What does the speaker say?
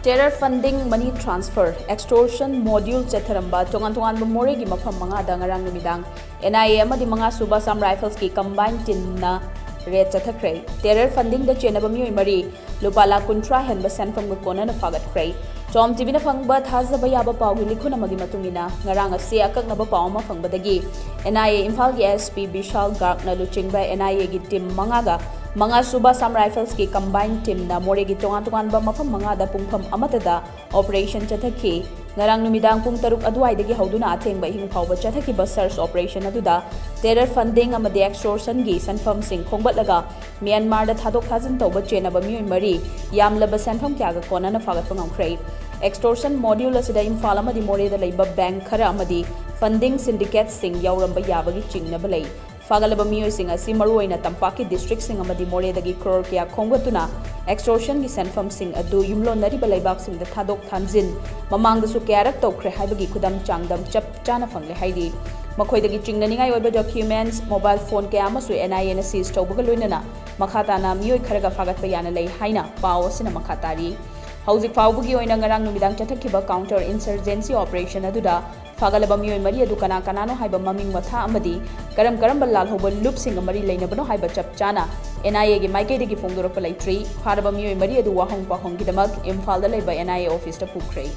Terror funding, money transfer, extortion, module Chatharamba, tongan-tongan Morehgi Mafam mga ngarang numidang, NIA amadi mga Subasam Rifles ki combined team na red Chathakhre. Terror funding da chenaba miyoy mari, lupa la kuntra hen ba senfam gukona na fagat TOMTV na fangba thazaba yaba paw gilikho na magi matungina ngarang ase akak na ba paw ma fangbadagi NIA Imphal gi SP Bishal Garg na luchingba NIA gi team mga Subasam Rifles ki combined team na Morehgi tongan-tongan ba mafam mga da pungpham amatada Operation Chathakhre ngarang numidang pung 3 aduay dagi hauduna athengba ihing phawba Chathakhre search operation aduda terror funding amadi extortion gi sanfam sing khongbatlaga Myanmar da thadok thajin tawba chenaba miyoy mari yamlaba sanfam kya ga kona na fagat pangamkhre extortion module asida Imphal amadi Moreh da leiba bank khara amadi funding syndicate sing yauramba yabagi chingnaba lei fagalaba miyoy sing asi maruoina tampaki district sing amadi Moreh dagi crore kya khongbatuna extortion gi sanfam sing adu yumlo nariba leibak sing da thadok thanjin mamang da su kyarak tawkhre haibagi khudam changdam chap chana fangle haidi makhoi chingnaningai oiba documents mobile phone kaya amasu NIA na seize tawbaga loinana makhatana miyoy kharaga fagatpa yana lei haina paw asina makhatari hauzik fawbugi oina ngarang numidang Chathakhre counter insurgency operation aduda fagalaba miyoy mari adu kana kanano haiba maming matha amadi karam lalhoba loop sing mari leinabano haiba chap chana NIA gi maikei dagi phongdorapa leitri faraba miyoy mari adu wahong pahong gidamak Imphal da leiba NIA office ta pukhrei